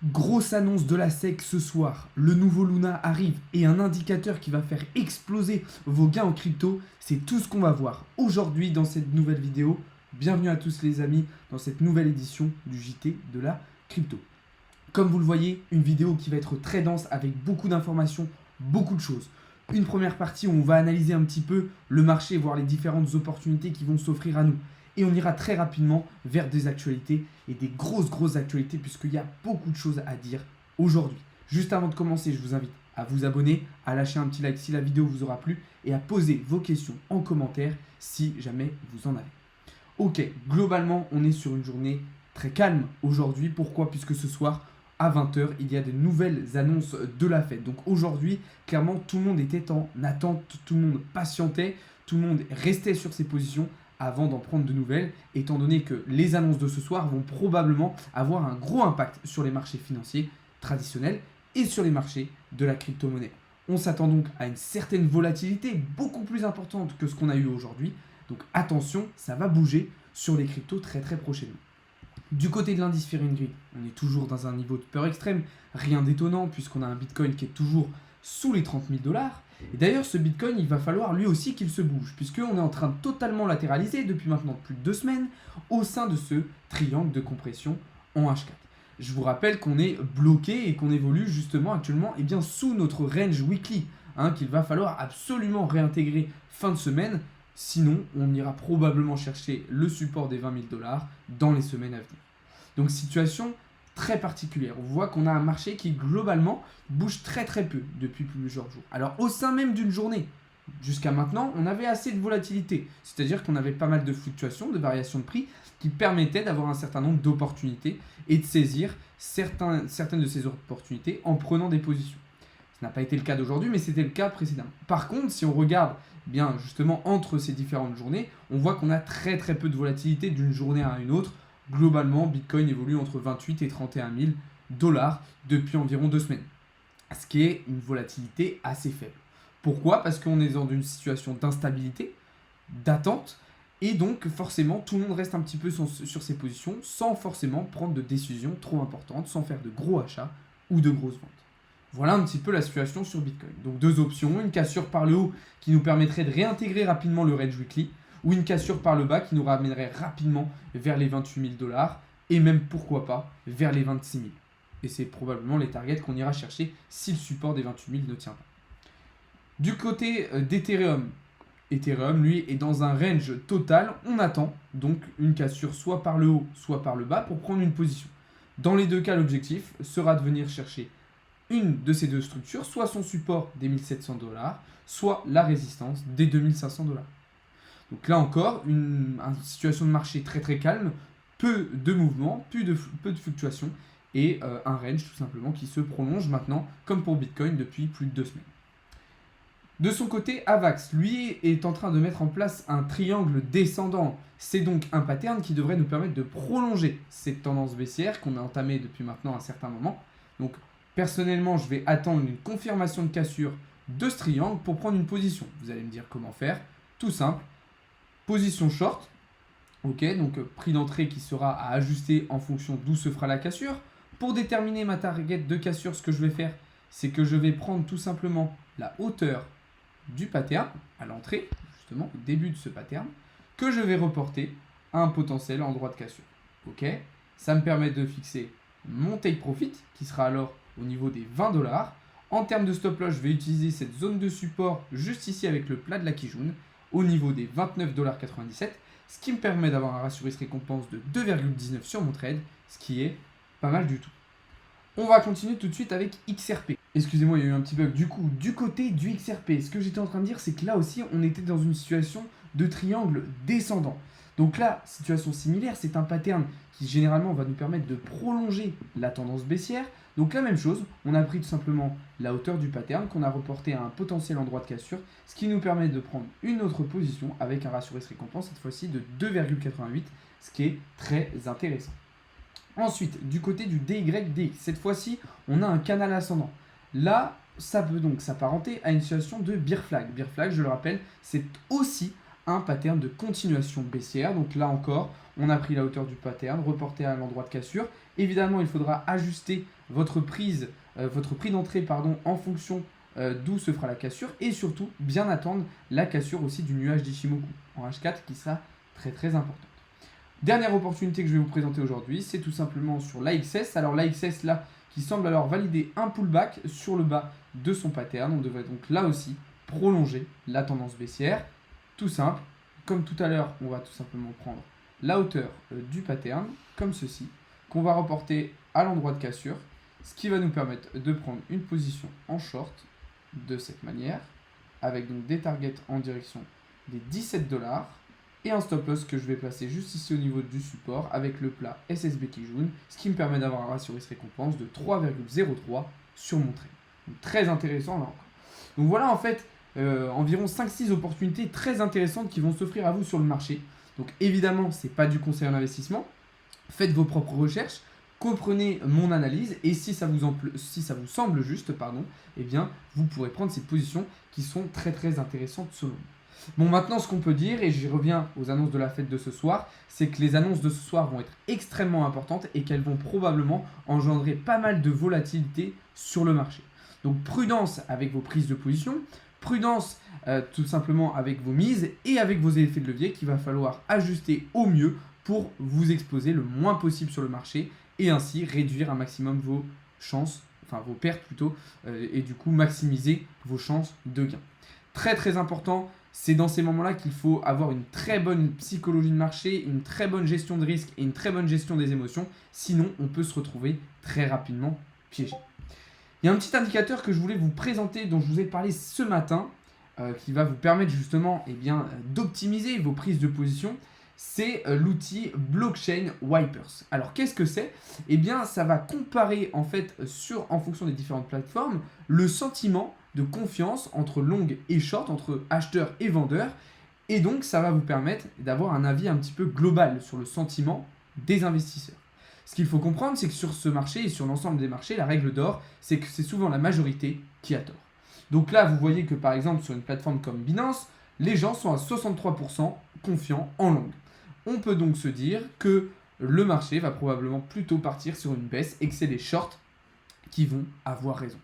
Grosse annonce de la SEC ce soir, le nouveau Luna arrive et un indicateur qui va faire exploser vos gains en crypto, c'est tout ce qu'on va voir aujourd'hui dans cette nouvelle vidéo. Bienvenue à tous les amis dans cette nouvelle édition du JT de la crypto. Comme vous le voyez, une vidéo qui va être très dense avec beaucoup d'informations, beaucoup de choses. Une première partie où on va analyser un petit peu le marché, voir les différentes opportunités qui vont s'offrir à nous. Et on ira très rapidement vers des actualités et des grosses actualités puisqu'il y a beaucoup de choses à dire aujourd'hui. Juste avant de commencer, je vous invite à vous abonner, à lâcher un petit like si la vidéo vous aura plu et à poser vos questions en commentaire si jamais vous en avez. Ok, globalement, on est sur une journée très calme aujourd'hui. Pourquoi? Puisque ce soir, à 20 h, il y a de nouvelles annonces de la fête. Donc aujourd'hui, clairement, tout le monde était en attente, tout le monde patientait, tout le monde restait sur ses positions avant d'en prendre de nouvelles, étant donné que les annonces de ce soir vont probablement avoir un gros impact sur les marchés financiers traditionnels et sur les marchés de la crypto-monnaie. On s'attend donc à une certaine volatilité beaucoup plus importante que ce qu'on a eu aujourd'hui. Donc attention, ça va bouger sur les cryptos très prochainement. Du côté de l'indice Fear and Greed, on est toujours dans un niveau de peur extrême, rien d'étonnant puisqu'on a un Bitcoin qui est toujours sous les 30 000 $. Et d'ailleurs, ce Bitcoin, il va falloir lui aussi qu'il se bouge, puisqu'on est en train de totalement latéraliser depuis maintenant plus de 2 semaines au sein de ce triangle de compression en H4. Je vous rappelle qu'on est bloqué et qu'on évolue justement actuellement sous notre range weekly, qu'il va falloir absolument réintégrer fin de semaine, sinon on ira probablement chercher le support des 20 000 $ dans les semaines à venir. Donc situation très particulière. On voit qu'on a un marché qui globalement bouge très peu depuis plusieurs jours. Alors au sein même d'une journée, jusqu'à maintenant, on avait assez de volatilité. C'est-à-dire qu'on avait pas mal de fluctuations, de variations de prix qui permettaient d'avoir un certain nombre d'opportunités et de saisir certaines de ces opportunités en prenant des positions. Ce n'a pas été le cas d'aujourd'hui, mais c'était le cas précédemment. Par contre, si on regarde justement entre ces différentes journées, on voit qu'on a très peu de volatilité d'une journée à une autre. Globalement, Bitcoin évolue entre 28 et 31 000 $ depuis environ 2 semaines, ce qui est une volatilité assez faible. Pourquoi? Parce qu'on est dans une situation d'instabilité, d'attente, et donc forcément tout le monde reste un petit peu sur ses positions sans forcément prendre de décisions trop importantes, sans faire de gros achats ou de grosses ventes. Voilà un petit peu la situation sur Bitcoin. Donc deux options, une cassure par le haut qui nous permettrait de réintégrer rapidement le range weekly, ou une cassure par le bas qui nous ramènerait rapidement vers les 28 000 $ et même pourquoi pas vers les 26 000. Et c'est probablement les targets qu'on ira chercher si le support des 28 000 ne tient pas. Du côté d'Ethereum, Ethereum lui est dans un range total. On attend donc une cassure soit par le haut soit par le bas pour prendre une position. Dans les deux cas, l'objectif sera de venir chercher une de ces deux structures, soit son support des 1700 $, soit la résistance des 2500 $. Donc là encore, une situation de marché très calme, peu de mouvements, peu de fluctuations et un range tout simplement qui se prolonge maintenant, comme pour Bitcoin, depuis plus de 2 semaines. De son côté, Avax, lui, est en train de mettre en place un triangle descendant. C'est donc un pattern qui devrait nous permettre de prolonger cette tendance baissière qu'on a entamée depuis maintenant un certain moment. Donc personnellement, je vais attendre une confirmation de cassure de ce triangle pour prendre une position. Vous allez me dire comment faire. Tout simple. Position short, ok, donc prix d'entrée qui sera à ajuster en fonction d'où se fera la cassure. Pour déterminer ma target de cassure, ce que je vais faire, c'est que je vais prendre tout simplement la hauteur du pattern à l'entrée, justement au début de ce pattern, que je vais reporter à un potentiel endroit de cassure. Ok, ça me permet de fixer mon take profit qui sera alors au niveau des 20 $. En termes de stop loss, je vais utiliser cette zone de support juste ici avec le plat de la Kijun au niveau des 29,97 $, ce qui me permet d'avoir un ratio risque-récompense de 2,19 sur mon trade, ce qui est pas mal du tout. On va continuer tout de suite avec XRP. Excusez-moi, il y a eu un petit bug. Du coup, du côté du XRP, ce que j'étais en train de dire, c'est que là aussi, on était dans une situation de triangle descendant. Donc là, situation similaire, c'est un pattern qui généralement va nous permettre de prolonger la tendance baissière. Donc la même chose, on a pris tout simplement la hauteur du pattern qu'on a reporté à un potentiel endroit de cassure, ce qui nous permet de prendre une autre position avec un ratio risque-récompense, cette fois-ci de 2,88, ce qui est très intéressant. Ensuite, du côté du DYDX, cette fois-ci, on a un canal ascendant. Là, ça peut donc s'apparenter à une situation de bear flag. Bear flag, je le rappelle, c'est aussi un pattern de continuation baissière. Donc là encore, on a pris la hauteur du pattern, reporté à l'endroit de cassure. Évidemment, il faudra ajuster votre prix d'entrée en fonction d'où se fera la cassure, et surtout bien attendre la cassure aussi du nuage d'Ichimoku en H4 qui sera très très importante. Dernière opportunité que je vais vous présenter aujourd'hui, c'est tout simplement sur l'AXS. Alors l'AXS là, qui semble alors valider un pullback sur le bas de son pattern. On devrait donc là aussi prolonger la tendance baissière. Tout simple, comme tout à l'heure, on va tout simplement prendre la hauteur du pattern, comme ceci, qu'on va reporter à l'endroit de cassure, ce qui va nous permettre de prendre une position en short de cette manière, avec donc des targets en direction des 17 $, et un stop loss que je vais placer juste ici au niveau du support avec le plat SSB Kijun, ce qui me permet d'avoir un ratio risque-récompense de 3,03 sur mon trade. Donc, très intéressant là encore. Donc voilà en fait environ 5-6 opportunités très intéressantes qui vont s'offrir à vous sur le marché. Donc évidemment, ce n'est pas du conseil en investissement. Faites vos propres recherches, comprenez mon analyse et si ça vous semble juste, eh bien, vous pourrez prendre ces positions qui sont très très intéressantes selon moi. Bon, maintenant, ce qu'on peut dire, et j'y reviens aux annonces de la fête de ce soir, c'est que les annonces de ce soir vont être extrêmement importantes et qu'elles vont probablement engendrer pas mal de volatilité sur le marché. Donc, prudence avec vos prises de position, prudence tout simplement avec vos mises et avec vos effets de levier qu'il va falloir ajuster au mieux pour vous exposer le moins possible sur le marché et ainsi réduire un maximum vos chances, enfin vos pertes plutôt, et du coup maximiser vos chances de gain. Très très important, c'est dans ces moments-là qu'il faut avoir une très bonne psychologie de marché, une très bonne gestion de risque et une très bonne gestion des émotions, sinon on peut se retrouver très rapidement piégé. Il y a un petit indicateur que je voulais vous présenter, dont je vous ai parlé ce matin, qui va vous permettre justement d'optimiser vos prises de position. C'est l'outil Blockchain Wipers. Alors qu'est-ce que c'est ? Eh bien ça va comparer en fait en fonction des différentes plateformes le sentiment de confiance entre long et short, entre acheteurs et vendeurs, et donc ça va vous permettre d'avoir un avis un petit peu global sur le sentiment des investisseurs. Ce qu'il faut comprendre, c'est que sur ce marché et sur l'ensemble des marchés, la règle d'or, c'est que c'est souvent la majorité qui a tort. Donc là, vous voyez que par exemple sur une plateforme comme Binance, les gens sont à 63% confiants en long. On peut donc se dire que le marché va probablement plutôt partir sur une baisse et que c'est les shorts qui vont avoir raison.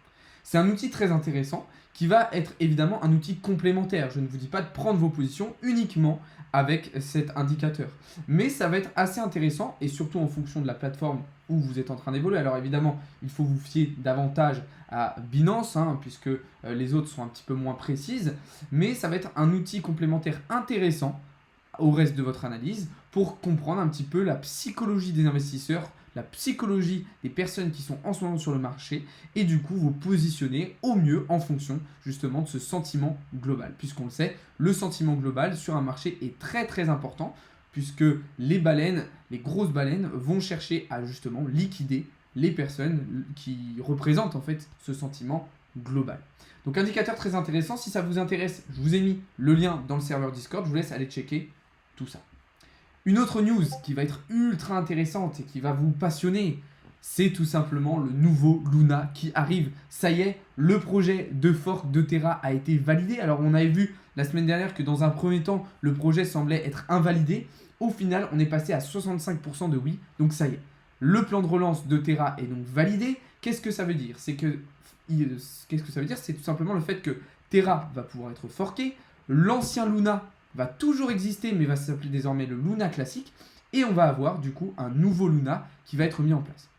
C'est un outil très intéressant qui va être évidemment un outil complémentaire. Je ne vous dis pas de prendre vos positions uniquement avec cet indicateur. Mais ça va être assez intéressant et surtout en fonction de la plateforme où vous êtes en train d'évoluer. Alors évidemment, il faut vous fier davantage à Binance puisque les autres sont un petit peu moins précises. Mais ça va être un outil complémentaire intéressant au reste de votre analyse pour comprendre un petit peu la psychologie des investisseurs, la psychologie des personnes qui sont en ce moment sur le marché et du coup vous positionner au mieux en fonction justement de ce sentiment global. Puisqu'on le sait, le sentiment global sur un marché est très très important puisque les baleines, les grosses baleines vont chercher à justement liquider les personnes qui représentent en fait ce sentiment global. Donc indicateur très intéressant, si ça vous intéresse, je vous ai mis le lien dans le serveur Discord, je vous laisse aller checker tout ça. Une autre news qui va être ultra intéressante et qui va vous passionner, c'est tout simplement le nouveau Luna qui arrive. Ça y est, le projet de fork de Terra a été validé. Alors on avait vu la semaine dernière que dans un premier temps, le projet semblait être invalidé. Au final, on est passé à 65% de oui, donc ça y est. Le plan de relance de Terra est donc validé. Qu'est-ce que ça veut dire ? C'est tout simplement le fait que Terra va pouvoir être forké. L'ancien Luna va toujours exister, mais va s'appeler désormais le Luna classique. Et on va avoir du coup un nouveau Luna qui va être mis en place.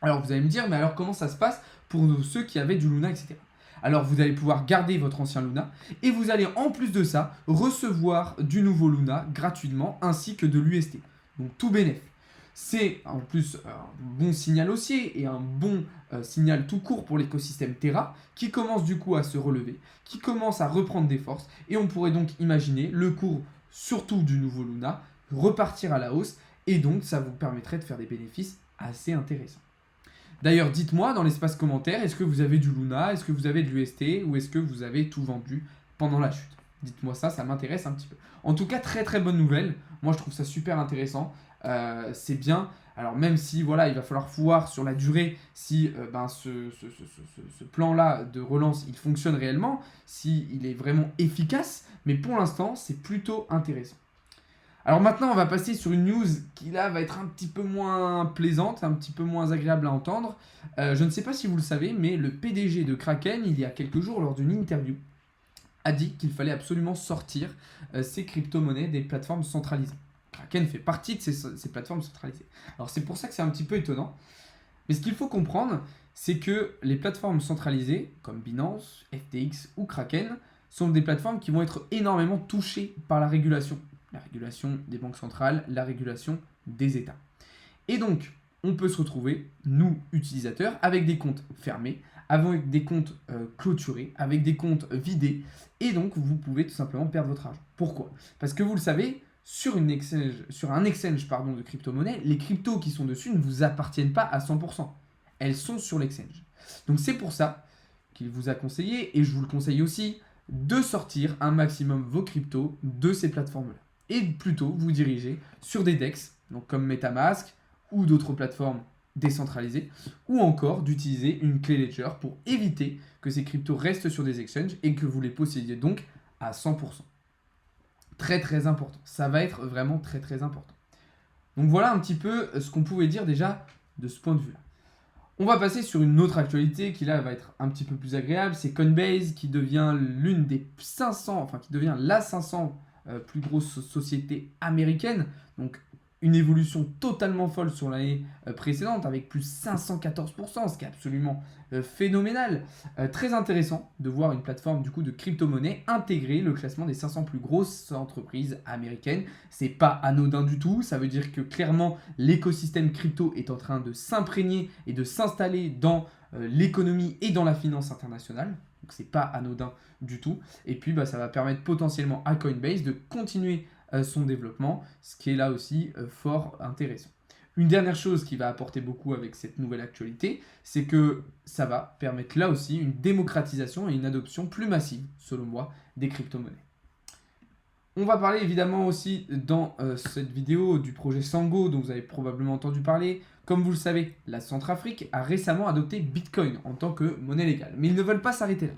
Alors vous allez me dire, mais alors comment ça se passe pour ceux qui avaient du Luna, etc. Alors vous allez pouvoir garder votre ancien Luna et vous allez en plus de ça recevoir du nouveau Luna gratuitement ainsi que de l'UST. Donc tout bénef. C'est en plus un bon signal haussier et un bon signal tout court pour l'écosystème Terra qui commence du coup à se relever, qui commence à reprendre des forces et on pourrait donc imaginer le cours surtout du nouveau Luna repartir à la hausse et donc ça vous permettrait de faire des bénéfices assez intéressants. D'ailleurs, dites-moi dans l'espace commentaire, est-ce que vous avez du Luna, est-ce que vous avez de l'UST ou est-ce que vous avez tout vendu pendant la chute ? Dites-moi ça m'intéresse un petit peu. En tout cas, très très bonne nouvelle. Moi, je trouve ça super intéressant. C'est bien. Alors même si voilà, il va falloir voir sur la durée si ce plan-là de relance il fonctionne réellement, s'il est vraiment efficace. Mais pour l'instant, c'est plutôt intéressant. Alors maintenant, on va passer sur une news qui là va être un petit peu moins plaisante, un petit peu moins agréable à entendre. Je ne sais pas si vous le savez, mais le PDG de Kraken, il y a quelques jours, lors d'une interview, a dit qu'il fallait absolument sortir ces crypto-monnaies des plateformes centralisées. Kraken fait partie de ces plateformes centralisées. Alors c'est pour ça que c'est un petit peu étonnant. Mais ce qu'il faut comprendre, c'est que les plateformes centralisées, comme Binance, FTX ou Kraken, sont des plateformes qui vont être énormément touchées par la régulation. La régulation des banques centrales, la régulation des États. Et donc, on peut se retrouver, nous, utilisateurs, avec des comptes fermés, avec des comptes clôturés, avec des comptes vidés, et donc vous pouvez tout simplement perdre votre argent. Pourquoi? Parce que vous le savez, sur un exchange de crypto-monnaies, les cryptos qui sont dessus ne vous appartiennent pas à 100%. Elles sont sur l'exchange. Donc c'est pour ça qu'il vous a conseillé, et je vous le conseille aussi, de sortir un maximum vos cryptos de ces plateformes-là. Et plutôt vous diriger sur des DEX, donc comme MetaMask ou d'autres plateformes décentralisées, ou encore d'utiliser une clé Ledger pour éviter que ces cryptos restent sur des exchanges et que vous les possédiez donc à 100%. Très très important, ça va être vraiment très très important. Donc voilà un petit peu ce qu'on pouvait dire déjà de ce point de vue-là. On va passer sur une autre actualité qui là va être un petit peu plus agréable, c'est Coinbase qui devient l'une des 500, enfin qui devient la 500 plus grosse société américaine, donc une évolution totalement folle sur l'année précédente avec plus 514%, ce qui est absolument phénoménal. Très intéressant de voir une plateforme du coup de crypto-monnaie intégrer le classement des 500 plus grosses entreprises américaines. C'est pas anodin du tout, ça veut dire que clairement l'écosystème crypto est en train de s'imprégner et de s'installer dans l'économie et dans la finance internationale. Donc c'est pas anodin du tout. Et puis ça va permettre potentiellement à Coinbase de continuer son développement, ce qui est là aussi fort intéressant. Une dernière chose qui va apporter beaucoup avec cette nouvelle actualité, c'est que ça va permettre là aussi une démocratisation et une adoption plus massive, selon moi, des crypto-monnaies. On va parler évidemment aussi dans cette vidéo du projet Sango dont vous avez probablement entendu parler. Comme vous le savez, la Centrafrique a récemment adopté Bitcoin en tant que monnaie légale. Mais ils ne veulent pas s'arrêter là.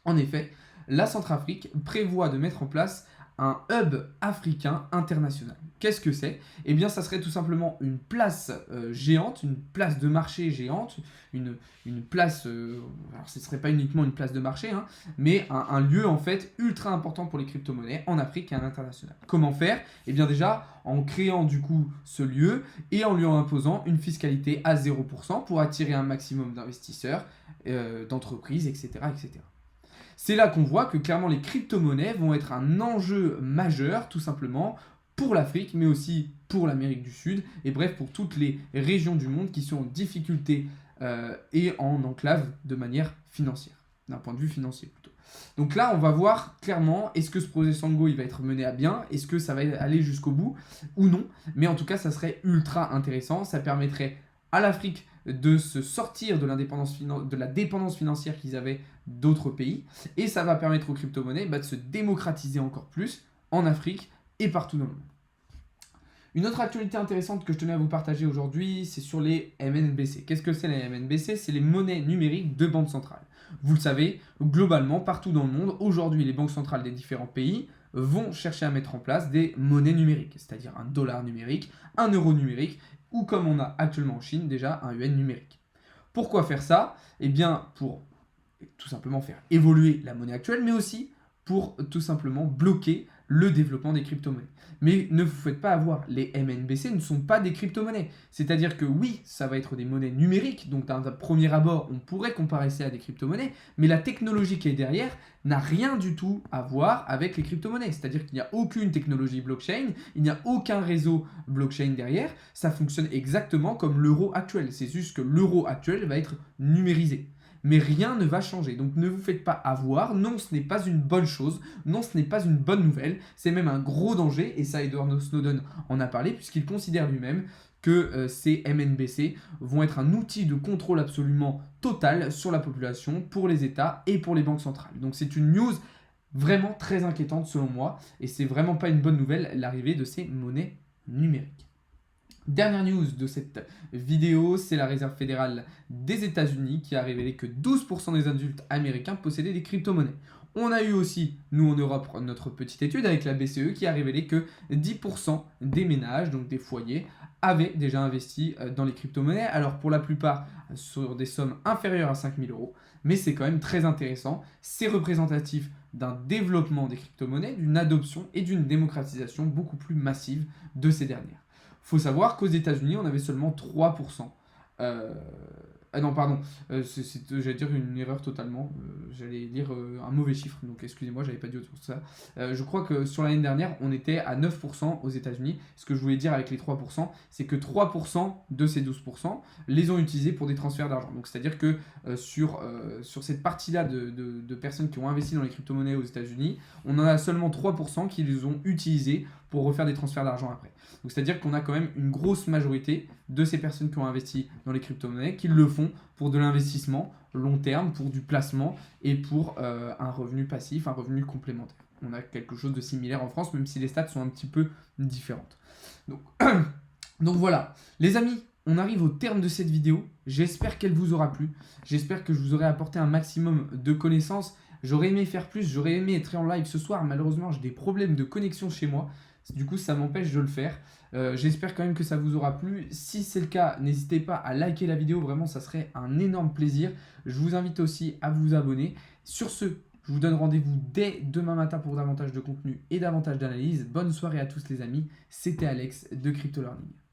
En effet, la Centrafrique prévoit de mettre en place un hub africain international. Qu'est-ce que c'est? Eh bien, ça serait tout simplement une place géante, une place de marché géante, une place, alors ce ne serait pas uniquement une place de marché, hein, mais un lieu en fait ultra important pour les crypto-monnaies en Afrique et à l'international. Comment faire? Eh bien déjà, en créant du coup ce lieu et en lui imposant une fiscalité à 0% pour attirer un maximum d'investisseurs, d'entreprises, etc., etc. C'est là qu'on voit que clairement les crypto-monnaies vont être un enjeu majeur tout simplement pour l'Afrique mais aussi pour l'Amérique du Sud et bref pour toutes les régions du monde qui sont en difficulté et en enclave de manière financière, d'un point de vue financier plutôt. Donc là on va voir clairement est-ce que ce projet Sango il va être mené à bien, est-ce que ça va aller jusqu'au bout ou non, mais en tout cas ça serait ultra intéressant, ça permettrait à l'Afrique de se sortir de la dépendance financière qu'ils avaient d'autres pays. Et ça va permettre aux crypto-monnaies de se démocratiser encore plus en Afrique et partout dans le monde. Une autre actualité intéressante que je tenais à vous partager aujourd'hui, c'est sur les MNBC. Qu'est-ce que c'est les MNBC? C'est les monnaies numériques de banque centrale. Vous le savez, globalement, partout dans le monde, aujourd'hui, les banques centrales des différents pays vont chercher à mettre en place des monnaies numériques, c'est-à-dire un dollar numérique, un euro numérique, ou comme on a actuellement en Chine, déjà un yuan numérique. Pourquoi faire ça? Eh bien, pour tout simplement faire évoluer la monnaie actuelle, mais aussi pour tout simplement bloquer le développement des crypto-monnaies. Mais ne vous faites pas avoir, les MNBC ne sont pas des crypto-monnaies. C'est-à-dire que oui, ça va être des monnaies numériques, donc d'un premier abord, on pourrait comparer ça à des crypto-monnaies, mais la technologie qui est derrière n'a rien du tout à voir avec les crypto-monnaies. C'est-à-dire qu'il n'y a aucune technologie blockchain, il n'y a aucun réseau blockchain derrière, ça fonctionne exactement comme l'euro actuel. C'est juste que l'euro actuel va être numérisé. Mais rien ne va changer. Donc ne vous faites pas avoir. Non, ce n'est pas une bonne chose. Non, ce n'est pas une bonne nouvelle. C'est même un gros danger. Et ça, Edward Snowden en a parlé puisqu'il considère lui-même que ces MNBC vont être un outil de contrôle absolument total sur la population, pour les États et pour les banques centrales. Donc c'est une news vraiment très inquiétante selon moi. Et c'est vraiment pas une bonne nouvelle, l'arrivée de ces monnaies numériques. Dernière news de cette vidéo, c'est la Réserve fédérale des États-Unis qui a révélé que 12% des adultes américains possédaient des crypto-monnaies. On a eu aussi, nous en Europe, notre petite étude avec la BCE qui a révélé que 10% des ménages, donc des foyers, avaient déjà investi dans les crypto-monnaies. Alors pour la plupart sur des sommes inférieures à 5 000 euros, mais c'est quand même très intéressant. C'est représentatif d'un développement des crypto-monnaies, d'une adoption et d'une démocratisation beaucoup plus massive de ces dernières. Il faut savoir qu'aux États-Unis, on avait seulement 3%. Ah non, pardon, j'allais dire une erreur totalement. J'allais lire un mauvais chiffre, donc excusez-moi, j'avais pas dit autre ça. Je crois que sur l'année dernière, on était à 9% aux États-Unis. Ce que je voulais dire avec les 3%, c'est que 3% de ces 12% les ont utilisés pour des transferts d'argent. Donc c'est-à-dire que sur cette partie-là de personnes qui ont investi dans les crypto-monnaies aux États-Unis, on en a seulement 3% qui les ont utilisés pour refaire des transferts d'argent après. Donc c'est-à-dire qu'on a quand même une grosse majorité de ces personnes qui ont investi dans les crypto-monnaies qui le font pour de l'investissement long terme, pour du placement et pour un revenu passif, un revenu complémentaire. On a quelque chose de similaire en France, même si les stats sont un petit peu différentes. Donc voilà, les amis, on arrive au terme de cette vidéo. J'espère qu'elle vous aura plu. J'espère que je vous aurai apporté un maximum de connaissances. J'aurais aimé faire plus, j'aurais aimé être en live ce soir. Malheureusement, j'ai des problèmes de connexion chez moi. Du coup, ça m'empêche de le faire. J'espère quand même que ça vous aura plu. Si c'est le cas, n'hésitez pas à liker la vidéo. Vraiment, ça serait un énorme plaisir. Je vous invite aussi à vous abonner. Sur ce, je vous donne rendez-vous dès demain matin pour davantage de contenu et davantage d'analyse. Bonne soirée à tous les amis. C'était Alex de Crypto Learning.